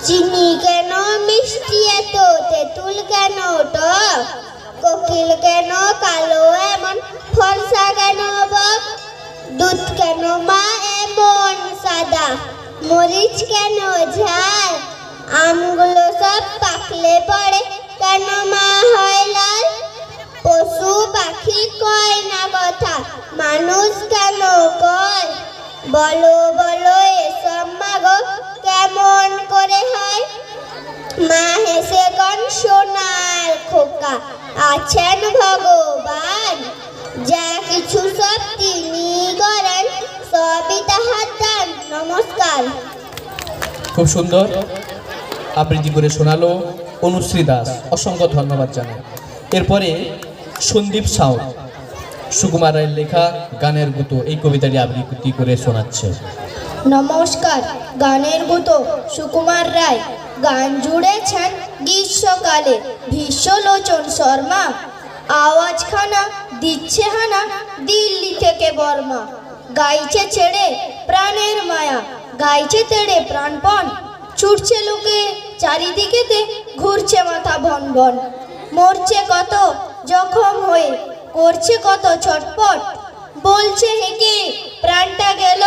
চিনি কেন মিষ্টি এত, তেঁতুল কেন টক? কোকিল কেন কালো এমন, ফর্সা কেন বক? দুধ কেন মা এমন সাদা, মরিচ কেন ঝাল? আমগুলো সব পাকলে পড়ে কেন মা হয় লাল? পশু পাখি কয় না কথা, মানুষ কেন কয়? বলো বলো এসব মাগো কেমন করে হয়? মা হেসে কন সোনার খোকা, আছেন ভগবান, যা কিছু সব তিনি করেন, সবই তাহার দান। নমস্কার। খুব সুন্দর আবৃত্তি করে শোনালো অনুশ্রী দাস, অসংখ্য ধন্যবাদ জানাই। এরপরে সন্দীপ সাউথ, সুকুমার রায়ের লেখা গানের গুতো, এই কবিতাটি আবৃত্তি করে শোনাচ্ছে। নমস্কার। গানের গুতো সুকুমার রায়। গান জুড়েছেন গ্রীষ্মকালে ভীষ্মলোচন শর্মা। আওয়াজখানা দিচ্ছে হানা দিল্লি থেকে বর্মা। গাইছে ছেড়ে প্রাণের মায়া, গাইছে তেড়ে প্রাণপণ। ছুটছে লোকে চারিদিকেতে, ঘুরছে মাথা ভন ভন। মরছে কত জখম হয়ে, করছে কত ছটপট। বলছে হেঁকে প্রাণটা গেল,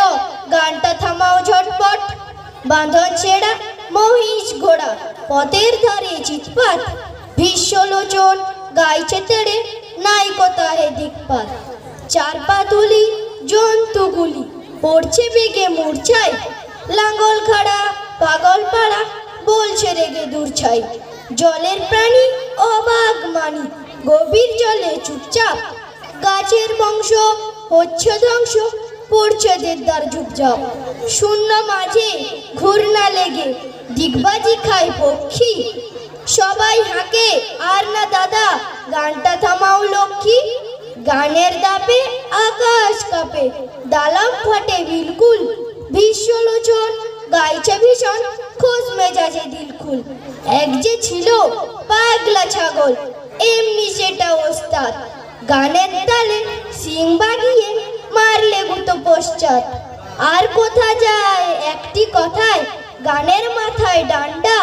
গানটা থামাও ঝটপট। বাঁধন ছেঁড়া মহিষ ঘোড়া, পথের ধারে চিৎপাত। ভীষ্মলোচন গাইছে তেড়ে, নাই কোথায় দিকপাত। চার পা তুলি জন্তুগুলি, পড়ছে বেগে মূর্ছায়। লাঙ্গল খাড়া পাগল পাড়া, বলছে রেগে দূরছাই। জলের প্রাণী অবাক মানি, গভীর জলে চুপচাপ। গাছের বংশ হচ্ছে ধ্বংস, পড়ছে দেবদার ঝুপঝাপ। শূন্য মাঝে ঘূর্ণা লেগে, দিগবাজি খায় পক্ষী। সবাই হাঁকে আর না দাদা, গানটা থামাও লক্ষ্মী। গানের দাপে আকাশ কাঁপে, দালাম ফাটে বিলকুল। ভীষ্মলোচন গাইছে ভীষণ, খোঁজ মেজাজে দিলখুল। এক যে ছিল পাগলা ছাগল, এমনি সেটা ওস্তাদ। গানের তালে সিং বাগিয়ে, মারলে গুতো পশ্চাৎ। আর কোথা যায় একটি কথায়, গানের মাথায় ডান্ডা।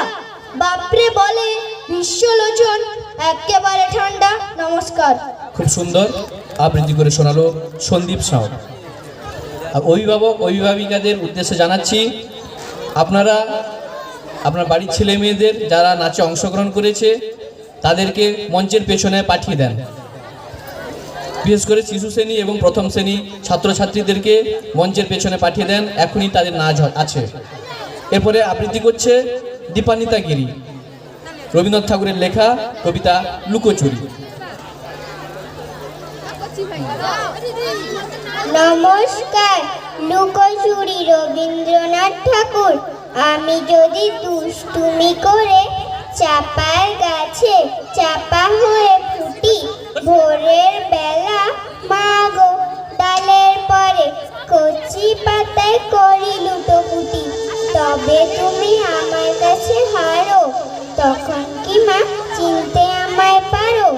বাপরে বলে ভীষ্মলোচন, একেবারে ঠান্ডা। নমস্কার। খুব সুন্দর আবৃত্তি করে শোনালো সন্দীপ সাউথ। অভিভাবক অভিভাবিকাদের উদ্দেশ্যে জানাচ্ছি, আপনারা আপনার বাড়ির ছেলে মেয়েদের যারা নাচে অংশগ্রহণ করেছে তাদেরকে মঞ্চের পেছনে পাঠিয়ে দেন। বিশেষ করে শিশু শ্রেণী এবং প্রথম শ্রেণী ছাত্রছাত্রীদেরকে মঞ্চের পেছনে পাঠিয়ে দেন, এখনই তাদের নাচ আছে। এরপরে আবৃত্তি করছে দীপান্বিতা গিরি, রবীন্দ্রনাথ ঠাকুরের লেখা কবিতা লুকোচুরি। নমস্কার। লুকোচুরি রবীন্দ্রনাথ ঠাকুর। আমি যদি দুষ্টুমি করে চাপার গাছে চাপা হয়ে ফুটি, ভোরের বেলা মাগো ডালের পরে কচি পাতায় করি লুটোপুটি। তবে তুমি আমার কাছে হারো, তখন কি মা চিনতে আমায় পারো?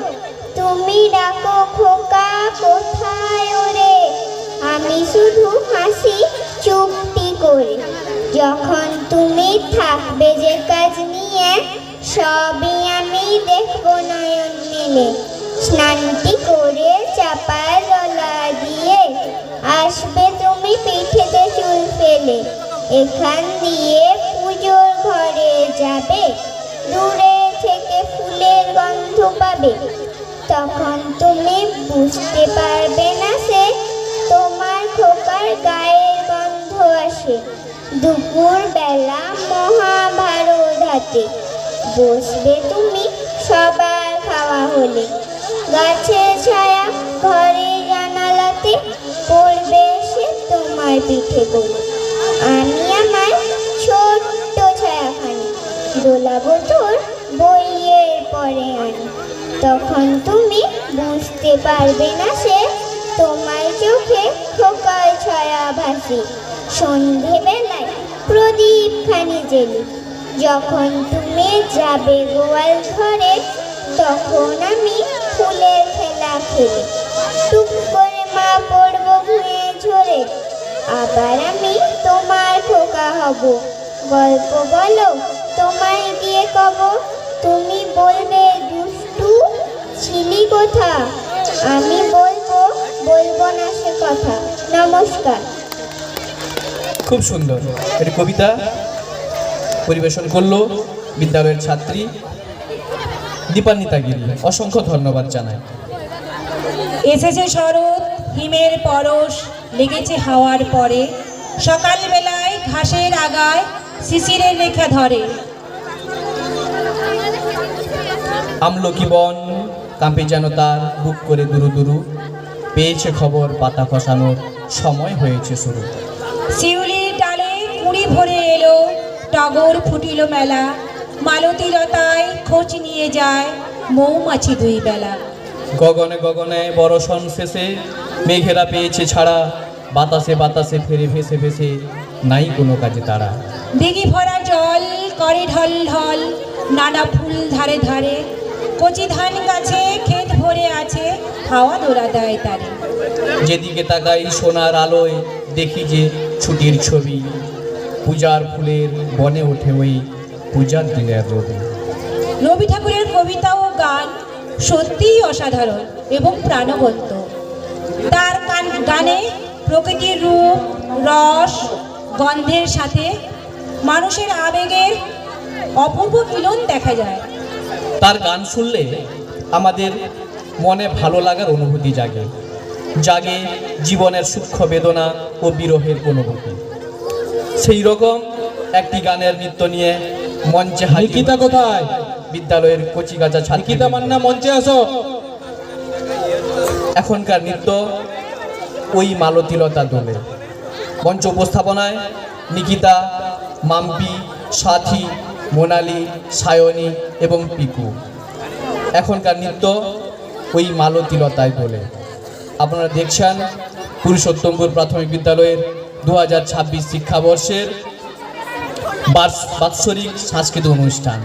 তুমি ডাকো খোকা কোথায় ওরে, আমি শুধু হাসি চুপটি করে। যখন তুমি থাকবে যে কাজ নিয়ে, সবই আমি দেখবো নয়ন মেলে। স্নানটি করে চাপার গলা দিয়ে আসবে তুমি পিঠেতে চুল ফেলে, এখান দিয়ে পুজোর ঘরে যাবে, দূরে থেকে ফুলের গন্ধ পাবে। তখন তুমি বুঝতে পারবে না সে তোমার খোকার গায়ের গন্ধ আসে। দুপুর বেলা মহাভারত হাতে বসবে তুমি সবার খাওয়া হলে, গাছের ছায়া ঘরে জানালাতে পড়বে সে তোমার পিঠে গোলে। আমি আমার ছোট্ট ছায়াখানি দোলাবো তোর বইয়ের পরে আনি, তখন তুমি বুঝতে পারবে না সে তোমার চোখে খোকার ছায়া ভাসে। সন্ধেবেলায় প্রদীপ খানি জেলে যখন তুমি যাবে গোয়াল ঘরে, তখন আমি ফুলের খেলা খেলে টুক করে মা পড়বো ভুঁয়ে ঝরে। আবার আমি তোমার খোকা হব, গল্প বলো তোমায় গিয়ে কব, তুমি বলবে দুষ্টু ছিলি কোথা, আমি বলবো বলবো না সে কথা। নমস্কার। খুব সুন্দর এটি কবিতা পরিবেশন করলো বিদ্যালয়ের ছাত্রী দীপান্বিতা গিরি। অসংখ্য ধন্যবাদ জানাই। এসেছে শরৎ, হিমের পরশ লেগেছে হাওয়ার পরে, সকালবেলায় ঘাসের আগায় শিশিরের রেখা ধরে। আমলকি বন কাঁপে যেন তার বুক করে দুরু দুরু, পেয়েছে খবর পাতা খসানোর সময় হয়েছে শুরু। শিউলির ডালে কুড়ি ভরে এলো, টগর ফুটিল মেলা, মালতী লতায় খোঁজ নিয়ে যায় মৌমাছি দুই বেলা। গগনে গগনে বরষণ শেষে মেঘেরা পেয়েছে ছাড়া, বাতাসে বাতাসে ফেরে ভেসে ভেসে নাই কোনো কাজে তারা। দিঘি ভরা জল করে ঢল ঢল, নানা ফুল ধারে ধারে, কচি ধান গাছে ক্ষেত ভরে আছে, হাওয়া দোলা দেয় তারে। যেদিকে তাকাই সোনার আলোয় দেখি যে ছুটির ছবি, পূজার ফুলের বনে ওঠে ওই পূজার দিনের রবি। রবি ঠাকুরের কবিতা ও গান সত্যিই অসাধারণ এবং প্রাণবন্ত। তার গানে প্রকৃতির রূপ, রস, গন্ধের সাথে মানুষের আবেগের অপূর্ব মিলন দেখা যায়। তার গান শুনলে আমাদের মনে ভালো লাগার অনুভূতি জাগে, জাগে জীবনের সূক্ষ্ম বেদনা ও বিরহের অনুভূতি। সেই রকম একটি গানের নৃত্য নিয়ে মঞ্চে নিকিতা কোথায়? বিদ্যালয়ের কচিকাঁচা ছাত্রী নিকিতা মান্না মঞ্চে আসো। এখনকার নৃত্য ওই মালতীলতা দোলে। মঞ্চ উপস্থাপনায় নিকিতা, মাম্পি, সাথী, মোনালি, সায়নী এবং পিকু। এখনকার নৃত্য ওই মালতীলতায় দোলে। আপনারা দেখছেন পুরুষোত্তমপুর প্রাথমিক বিদ্যালয়ের 2026 শিক্ষাবর্ষের বাৎসরিক সাংস্কৃতিক অনুষ্ঠান।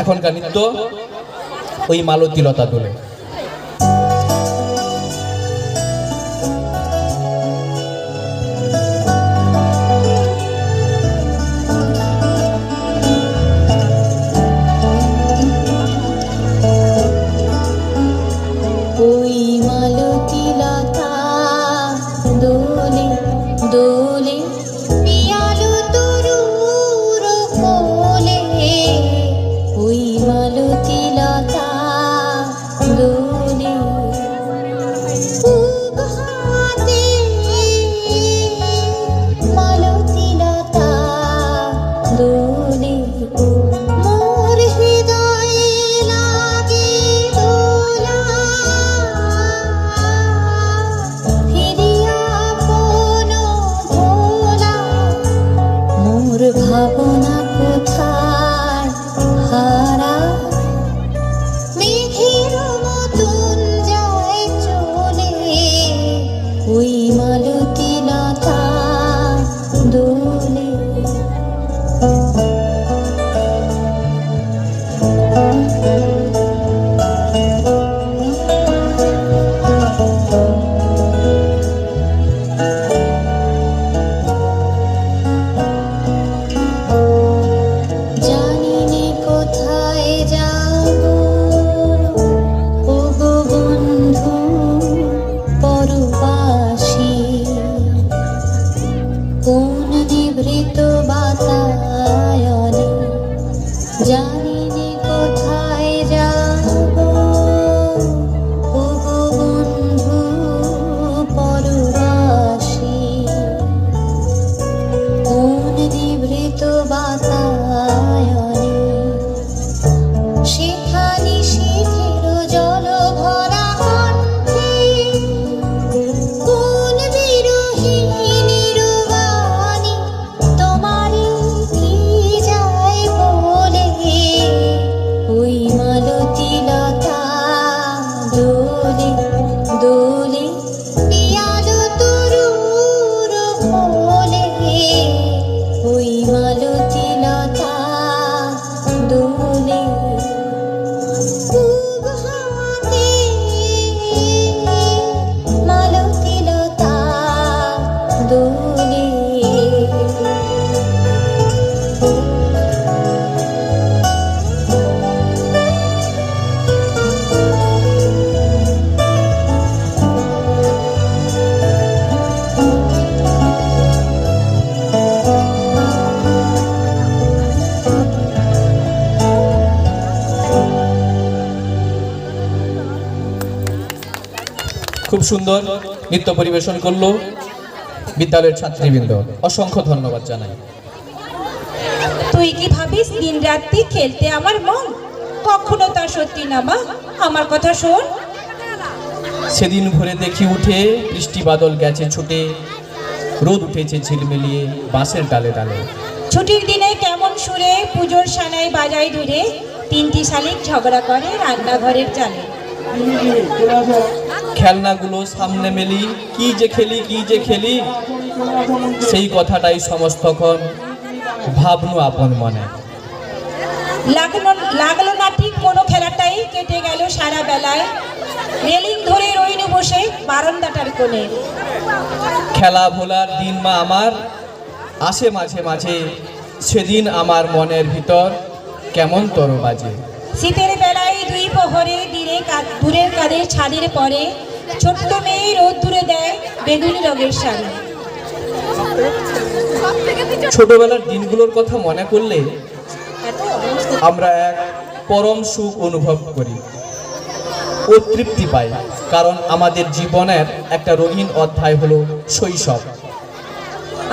এখনকার নৃত্য ওই মালতীলতা দোলে। ওই মালতী লতা দোলে দোলে, পিয়ালো তরুর কোলে। ওই মালতী লতা দোলে, পূব হাতে মালতী লতা দোলে। মোর হৃদয়ে লাগে দোলা, ফিরিয়া কোনো ভোলা। মোর ভাবনা কোথায় হারা, মেঘের মতন যায় চলে। ওই মালতী লতা দোলে। জানি নে কোথায় যায় নিভৃত বাতায়নে জানিনি কোথায় যাব ওগো বন্ধু পরবাসী কোন নিভৃত বাতায়নে সেখানে শীতের জল ভরা কণ্ঠে কোন বিরহিণীর বাণী তোমারে কি যায় বলে ওই মালতী লতা দোলে দোলে পিয়াল তরুর কোলে ওই মালতী লতা দোলে পূব হাওয়াতে মালতী লতা দোলে খুব সুন্দর নৃত্য পরিবেশন করলো বিদ্যালয়ের ছাত্রীবৃন্দ, অসংখ্য ধন্যবাদ জানাই। তুই কি ভাবিস দিন রাত্রি খেলতে আমার মন? কখনো তা সত্যি না মা, আমার কথা শোন। সেদিন ভোরে দেখি উঠে বৃষ্টি বাদল গেছে ছুটে, রোদ উঠেছে ঝিলমিলিয়ে বাঁশের ডালে ডালে। ছুটির দিনে কেমন সুরে পুজোর সানাই বাজায় দূরে, তিনটি শালিক ঝগড়া করে রান্নাঘরের চালে। খেলনাগুলো সামনে মেলি, কি যে খেলি কি যে খেলি, সেই কথাটাই সমস্তক্ষণ ভাবনু আপন মনে। লাগলো না ঠিক কোনো খেলাটাই, কেটে গেল সারা বেলায়, রেলিং ধরে রইনু বসে বারান্দাটার কোণে। খেলা ভোলার দিন মা আমার আসে মাঝে মাঝে, সেদিন আমার মনের ভিতর কেমন তর বাজে। শীতের বেলায় দুই প্রহরে দূরের কাদের ছাদের পরে, ছোট্ট মেয়ে রোদ দূরে দেয় বেগুনি রঙের শাড়ি। ছোটবেলার দিনগুলোর কথা মনে করলে আমরা এক পরম সুখ অনুভব করি ও তৃপ্তি পাই, কারণ আমাদের জীবনের একটা রঙিন অধ্যায় হলো শৈশব।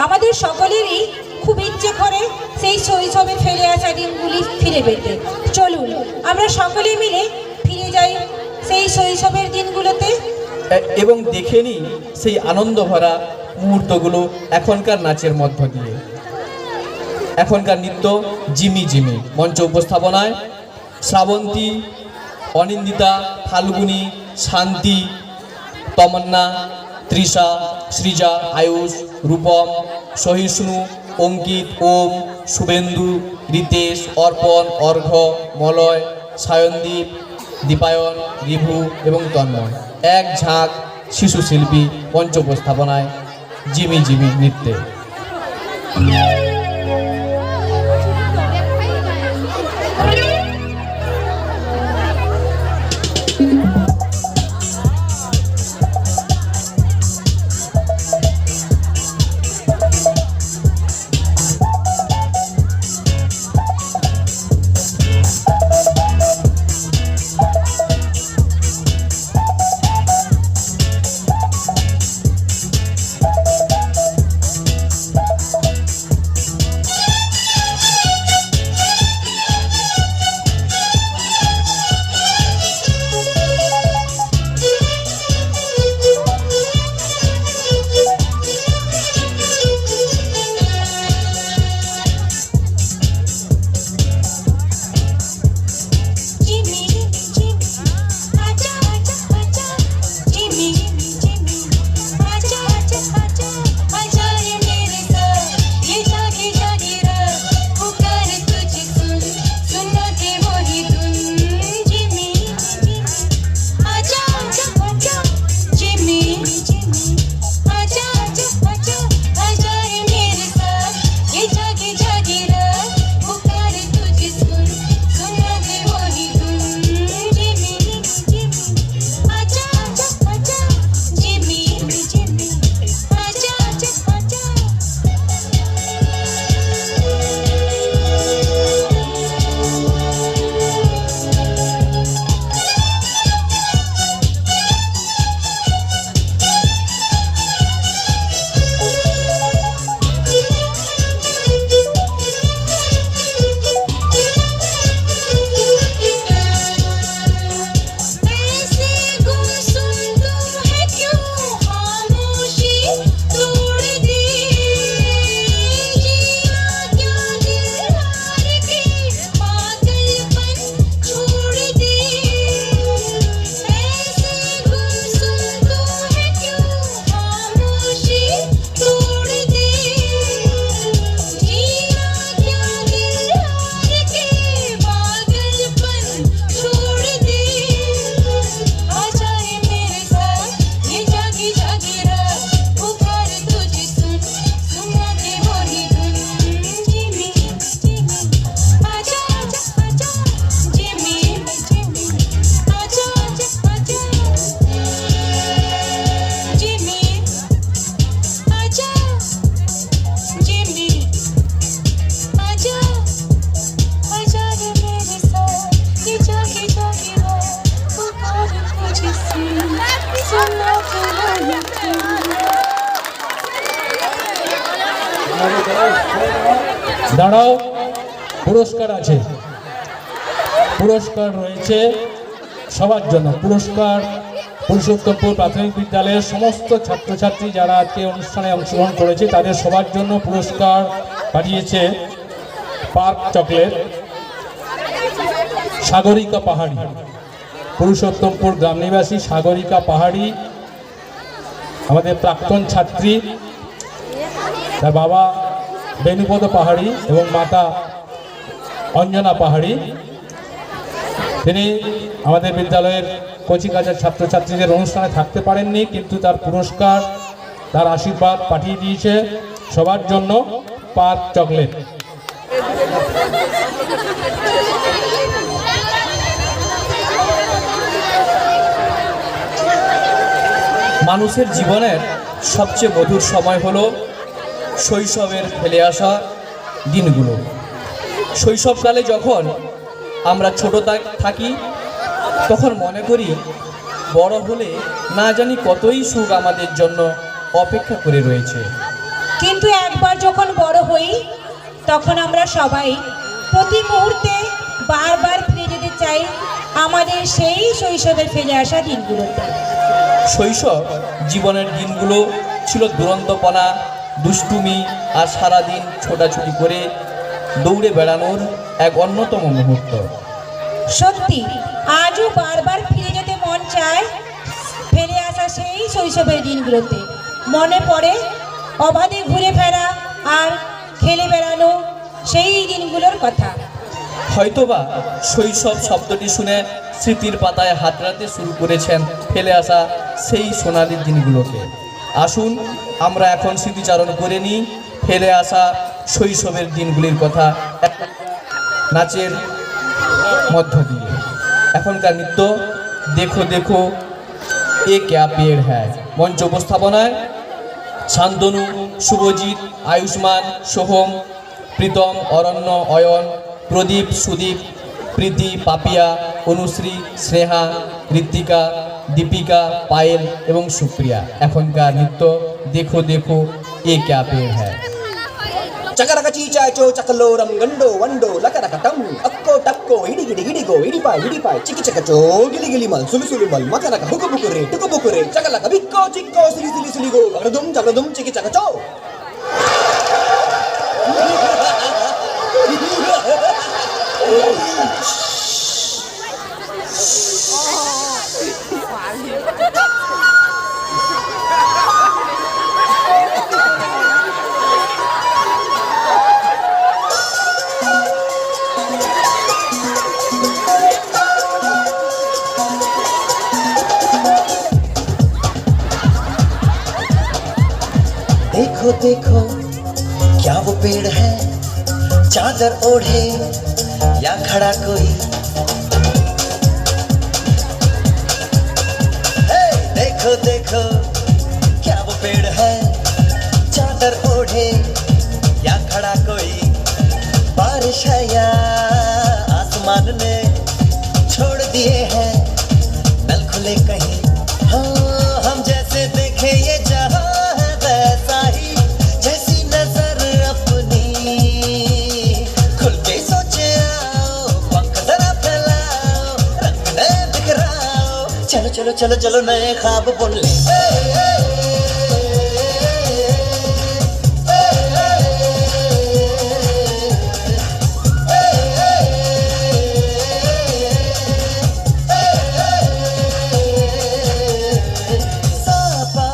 আমাদের সকলেরই খুব ইচ্ছে করে সেই শৈশবে ফেলে আসা দিনগুলি ফিরে পেতে। চলুন আমরা সকলে মিলে ফিরে যাই সেই শৈশবের দিনগুলোতে এবং দেখে নিই সেই আনন্দ ভরা মুহূর্তগুলো এখনকার নাচের মধ্য দিয়ে। এখনকার নৃত্য জিমি জিমি মঞ্চ উপস্থাপনায় শ্রাবন্তী, অনিন্দিতা, ফাল্গুনী, শান্তি, তমন্না, তৃষা, সৃজা, আয়ুষ, রূপম, সহিষ্ণু, অঙ্কিত, ওম, শুভেন্দু, রিতেশ, অর্পণ, অর্ঘ্য, মলয়, সায়নদীপ, দীপায়ন, রিভু এবং তন্ময়। এক ঝাঁক শিশু শিল্পী মঞ্চ উপস্থাপনায় জিমি জিমি নৃত্যে। দাঁড়াও, পুরস্কার আছে, পুরস্কার রয়েছে সবার জন্য। পুরস্কার পুরুষোত্তমপুর প্রাথমিক বিদ্যালয়ের সমস্ত ছাত্রছাত্রী যারা আজকে অনুষ্ঠানে অংশগ্রহণ করেছে তাদের সবার জন্য পুরস্কার পাঠিয়েছে পার্ক চকলেট সাগরিকা পাহাড়ি। পুরুষোত্তমপুর গ্রাম নিবাসী সাগরিকা পাহাড়ি আমাদের প্রাক্তন ছাত্রী, তার বাবা বেনুপদ পাহাড়ি এবং মাতা অঞ্জনা পাহাড়ি। তিনি আমাদের বিদ্যালয়ের কচিকাঁচার ছাত্রছাত্রীদের অনুষ্ঠানে থাকতে পারেননি, কিন্তু তার পুরস্কার, তার আশীর্বাদ পাঠিয়ে দিয়েছে সবার জন্য পার্ক চকলেট। মানুষের জীবনের সবচেয়ে মধুর সময় হলো শৈশবের ফেলে আসা দিনগুলো। শৈশবকালে যখন আমরা ছোট থাকি তখন মনে করি বড় হলে না জানি কতই সুখ আমাদের জন্য অপেক্ষা করে রয়েছে। কিন্তু একবার যখন বড় হই তখন আমরা সবাই প্রতি মুহূর্তে বারবার ফিরে যেতে চাই আমাদের সেই শৈশবের ফেলে আসা দিনগুলোতে। শৈশব জীবনের দিনগুলো ছিল দুরন্তপনা, দুষ্টুমি আর সারাদিন ছোটাছুটি করে দৌড়ে বেড়ানোর এক অন্যতম মুহূর্ত। সত্যি আজও বারবার ফিরে যেতে মন চায় ফেলে আসা সেই শৈশবের দিনগুলোতে। মনে পড়ে অবাধে ঘুরে ফেরা আর খেলে বেড়ানো সেই দিনগুলোর কথা। হয়তোবা শৈশব শব্দটি শুনে স্মৃতির পাতায় হাতড়াতে শুরু করেছেন ফেলে আসা সেই সোনালি দিনগুলোকে। আসুন আমরা এখন স্মৃতিচারণ করে নিই ফেলে আসা শৈশবের দিনগুলির কথা নাচের মধ্য দিয়ে। এখনকার নৃত্য দেখো দেখো এ ক্যা পেড় হ্যায়। মঞ্চ উপস্থাপনায় শান্তনু, শুভজিৎ, আয়ুষ্মান, সোহম, প্রীতম, অরণ্য, অয়ন, প্রদীপ, সুদীপ, প্রীতি, পাপিয়া, অনুশ্রী, স্নেহা, ঋত্বিকা, দীপিকা, পায়েল এবং সুপ্রিয়া। এখনকার নৃত্য দেখো দেখো এ ক্যা পেড় হ্যায়। చకరక చీచాచో చకలోరం గండో వండో లకరక టం అక్కో టక్కో ఇడిగిడి గిడిగో ఇడిపాయ్ ఇడిపాయ్ చికి చకచో గిలిగిలి మల్ సులుసులు మల్ మకరక హుకుబుకురే టుకుబుకురే చకలక బిక్కో చిక్కో సిలి సిలి సిలిగో జగదుం జగదుం చికి చకచో देखो देखो क्या वो पेड़ है चादर ओढ़े या खड़ा कोई। हे देखो देखो क्या वो पेड़ है चादर ओढ़े या खड़ा कोई। बारिश है या आसमान ने छोड़ दिए हैं नल खुले कहीं। हाँ हम जैसे देखे ये जहां चलो चलो चलो नए ख्वाब बुन ले। सापा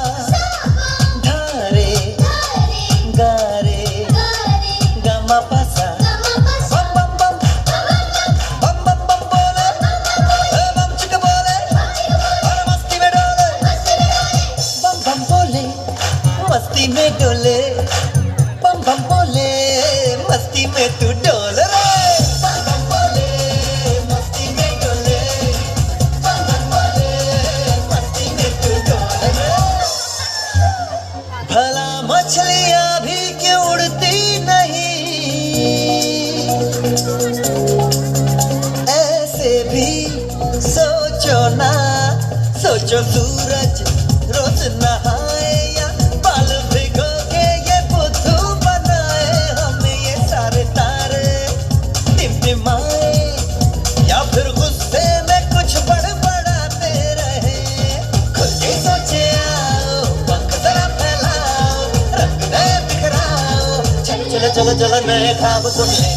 धारे गारे गमा पासा बम बम बम बम बम बोले बम चिक बोले मस्ती में डोले बम बम बोले मस्ती में तू डोल रे बम बम बोले मस्ती में डोले बम बम बोले मस्ती में तू डोल रे। भला मछलियां भी क्यों उड़ती नहीं ऐसे भी सोचो ना सोचो सूरज रोज नहाए या बाल भिगो के ये बुद्धू बना। चलो चलो चलो नए ख्वाब बुन ले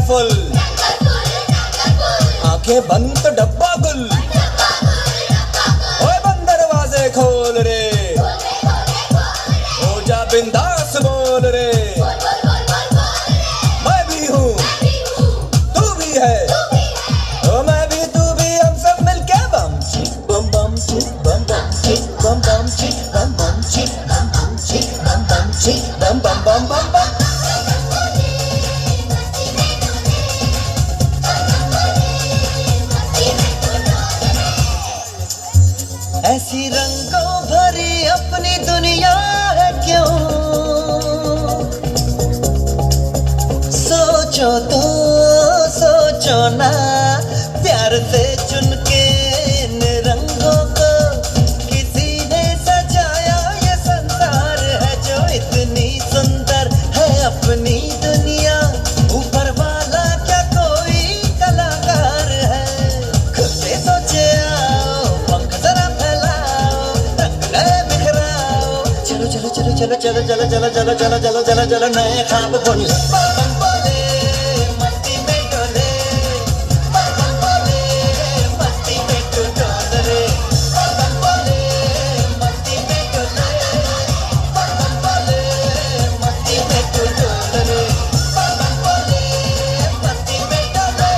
फुल आंखें बंद तो डब्बा गुल ओए बंद दरवाजे खोल रे हो जा बिंदास बोल रे मैं भी हूँ तू भी है ओ मैं भी तू भी हम सब मिलके बम चिक बम बम चिक बम बम चिक बम बम चिक बम बम चिक बम बम चिक बम बम चिक बम बम बम बम बम ऐसी रंगों भरी अपनी दुनिया है क्यों सोचो तो सोचो ना प्यार से चुन के इन रंगों को किसी ने सजाया ये संसार है जो इतनी सुंदर है अपनी दुनिया ऊपर वाला क्या कोई कलाकार है खुद से सोचे आओ पंख जरा चलो चलो चलो चलो चलो चलो चलो चलो चलो चलो चलो नए ख्वाब बुन ले बम बोले मस्ती में डोले बम बोले मस्ती में तू डोल रे बम बोले मस्ती में डोले बम बोले मस्ती में तू डोल रे बम बोले मस्ती में डोले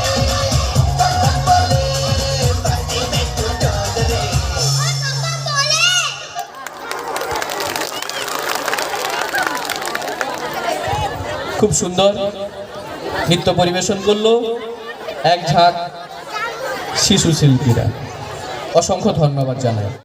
बम बोले मस्ती में तू डोल रे খুব সুন্দর নৃত্য পরিবেশন করলো এক ঝাঁক শিশু শিল্পীরা। অসংখ্য ধন্যবাদ জানাই।